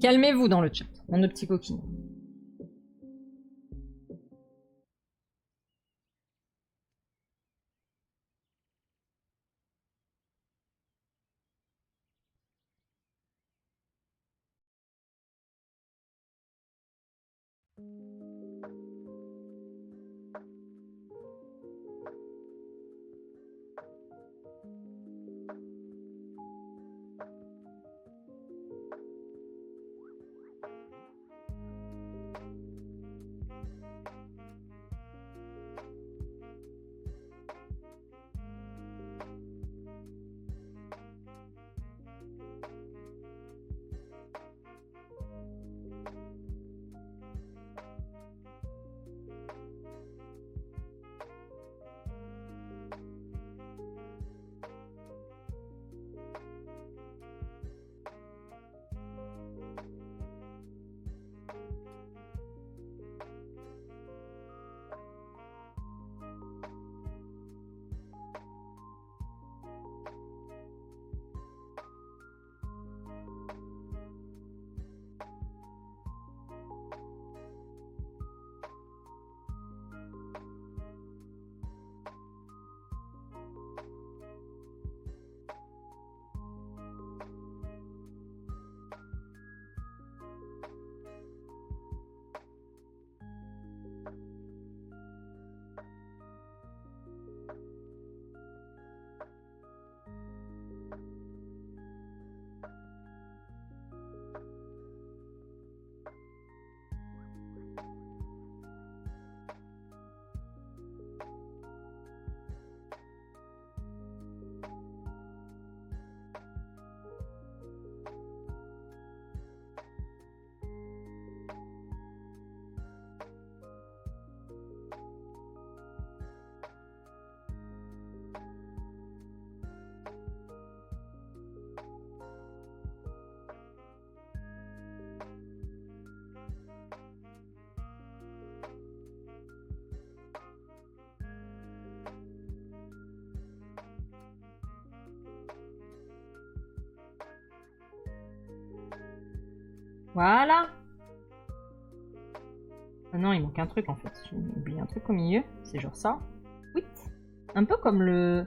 Calmez-vous dans le chat, mon petit coquine. Voilà. Ah non, il manque un truc en fait. J'ai oublié un truc au milieu. C'est genre ça. Oui. Un peu comme le...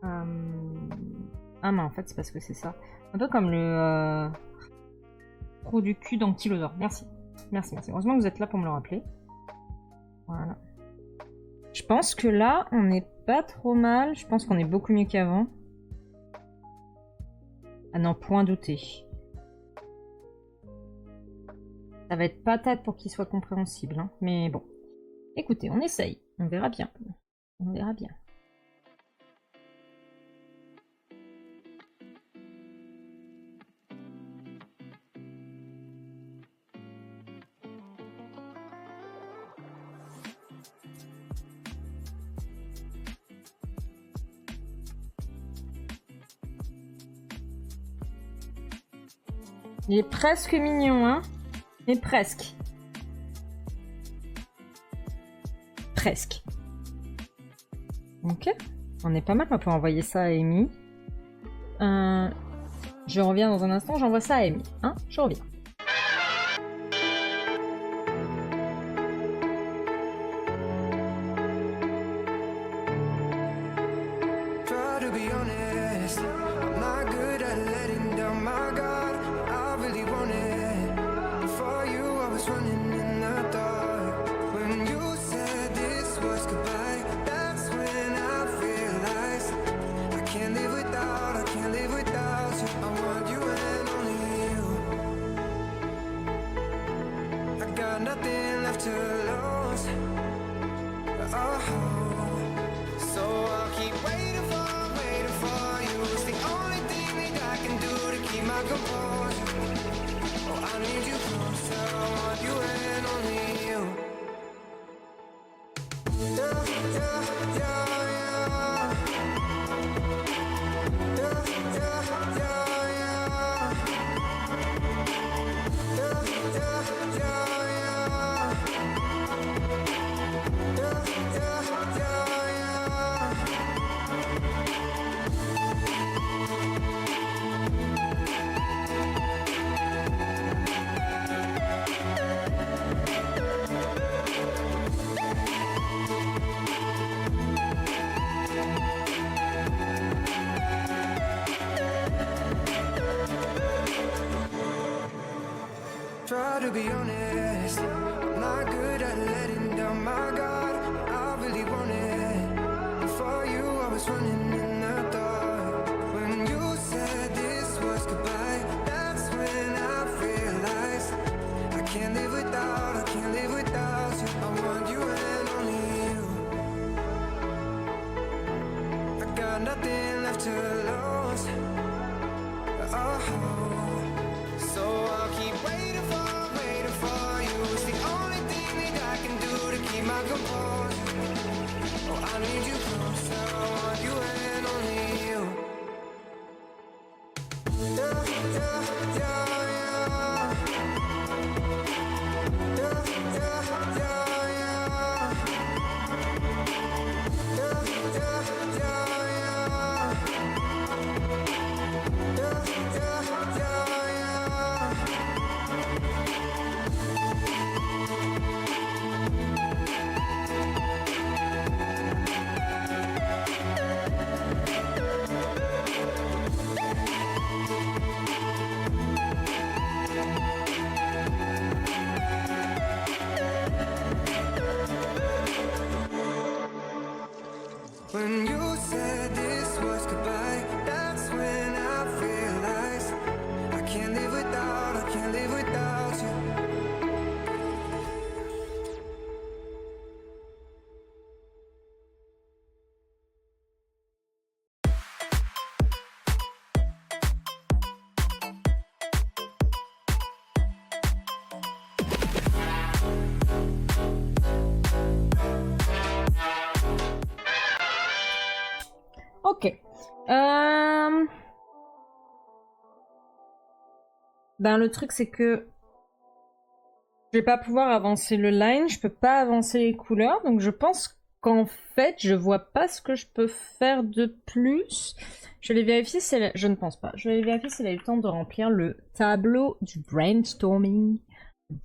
Ah mais en fait c'est parce que c'est ça. Un peu comme le trou du cul d'Ankylosaure. Merci. Merci, merci. Heureusement que vous êtes là pour me le rappeler. Voilà. Je pense que là, on n'est pas trop mal. Je pense qu'on est beaucoup mieux qu'avant. À n'en point douter. Ça va être patate pour qu'il soit compréhensible. Hein. Mais bon. Écoutez, on essaye. On verra bien. On verra bien. Il est presque mignon, hein? Mais presque. Presque. Ok. On est pas mal, on va pouvoir envoyer ça à Amy. Je reviens dans un instant, j'envoie ça à Amy. Hein, je reviens. Try to be honest, I'm not good at letting down my guard. I really want it. Before you, I was running in the dark. When you said this was goodbye, that's when I realized I can't live without you. I want you and only you. I got nothing left to lose. Oh, so I'll keep waiting for you. It's the only thing that I can do to keep my composure. Oh, I need you closer. I want you and only you. Yeah, yeah, yeah, yeah. Yeah, yeah, yeah, yeah. Yeah, yeah, yeah, yeah. Yeah, yeah, yeah, yeah. When you said this was goodbye, that's when I realized I can't live without you. Ok. Ben, le truc, c'est que je vais pas pouvoir avancer le line, je peux pas avancer les couleurs, donc je pense qu'en fait, je vois pas ce que je peux faire de plus. Je vais vérifier si je ne pense pas. Je vais vérifier si elle a eu le temps de remplir le tableau du brainstorming.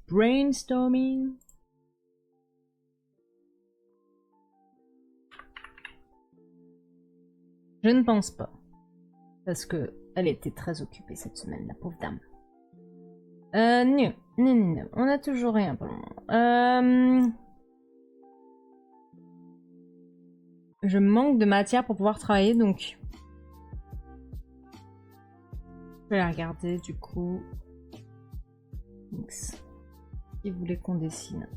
Brainstorming. Je ne pense pas. Parce que elle était très occupée cette semaine, la pauvre dame. Non. On a toujours rien pour le moment. Je manque de matière pour pouvoir travailler, donc... Je vais la regarder, du coup. X. Qui voulait qu'on dessine.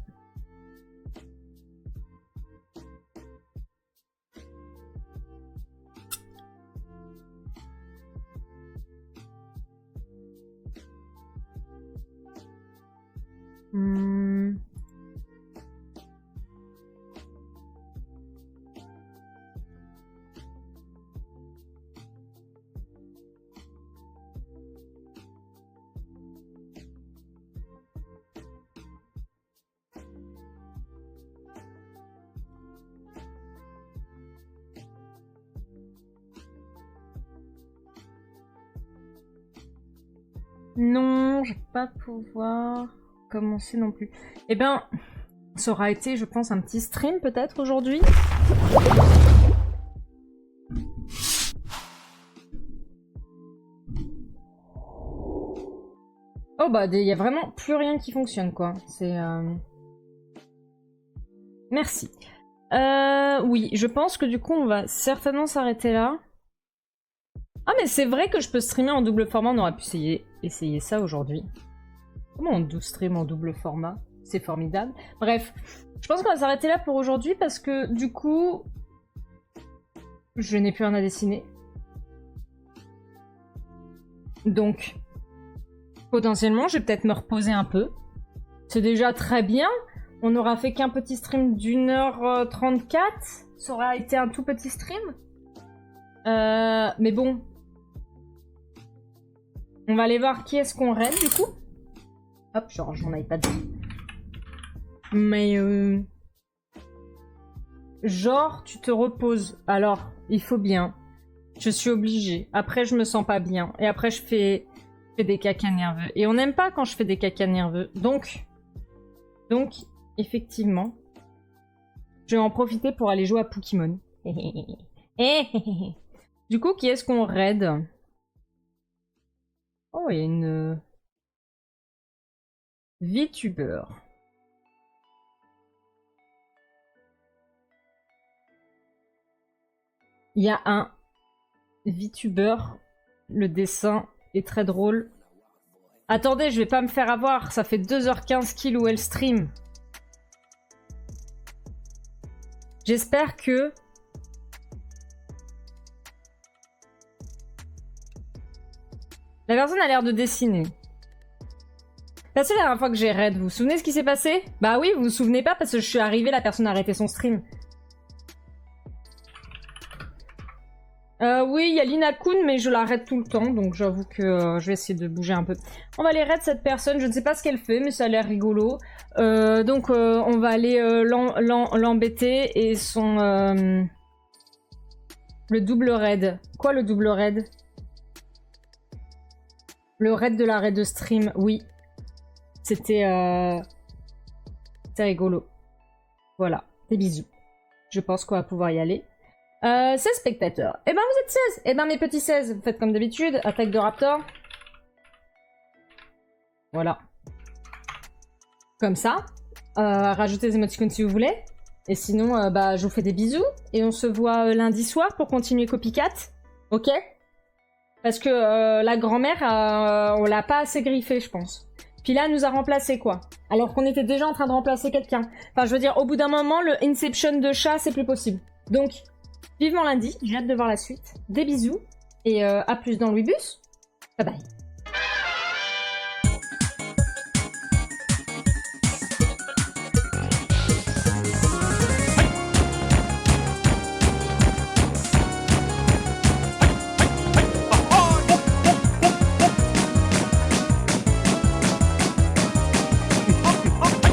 Non, je vais pas pouvoir commencer non plus. Eh ben, ça aura été, je pense, un petit stream peut-être aujourd'hui. Oh bah, il y a vraiment plus rien qui fonctionne, quoi. C'est... Merci. Oui, je pense que du coup, on va certainement s'arrêter là. Ah, mais c'est vrai que je peux streamer en double format. On aurait pu essayer ça aujourd'hui. Comment on stream en double format? C'est formidable. Bref, je pense qu'on va s'arrêter là pour aujourd'hui parce que du coup, je n'ai plus rien à dessiner. Donc, potentiellement, je vais peut-être me reposer un peu. C'est déjà très bien. On n'aura fait qu'un petit stream d'1h34. Ça aura été un tout petit stream. Mais bon. On va aller voir qui est-ce qu'on raid du coup. Hop, je range mon iPad. Mais genre, tu te reposes. Alors, il faut bien. Je suis obligée. Après, je me sens pas bien. Et après, je fais des cacas nerveux. Et on n'aime pas quand je fais des cacas nerveux. Donc, effectivement, je vais en profiter pour aller jouer à Pokémon. Du coup, qui est-ce qu'on raid? Oh, il y a une... VTuber. Il y a un VTuber. Le dessin est très drôle. Attendez, je vais pas me faire avoir. Ça fait 2h15 qu'il où elle stream. J'espère que... La personne a l'air de dessiner. C'est la dernière fois que j'ai raid, vous vous souvenez ce qui s'est passé? Bah oui, vous vous souvenez pas parce que je suis arrivée, la personne a arrêté son stream. Oui, il y a Lina Kun, mais je la raid tout le temps, donc j'avoue que je vais essayer de bouger un peu. On va aller raid cette personne, je ne sais pas ce qu'elle fait, mais ça a l'air rigolo. Donc on va aller l'embêter et son... Le double raid. Quoi le double raid? Le raid de la raid de stream, oui. C'était rigolo. Voilà, des bisous. Je pense qu'on va pouvoir y aller. 16 spectateurs. Eh ben vous êtes 16. Eh ben mes petits 16, vous faites comme d'habitude. Attaque de Raptor. Voilà. Comme ça. Rajoutez des émoticônes si vous voulez. Et sinon, bah je vous fais des bisous. Et on se voit lundi soir pour continuer Copycat. Ok? Parce que la grand-mère, on l'a pas assez griffée, je pense. Puis là, elle nous a remplacé quoi? Alors qu'on était déjà en train de remplacer quelqu'un. Enfin, je veux dire, au bout d'un moment, le Inception de chat, c'est plus possible. Donc, vivement lundi, j'ai hâte de voir la suite. Des bisous, et à plus dans le Webus. Bye bye.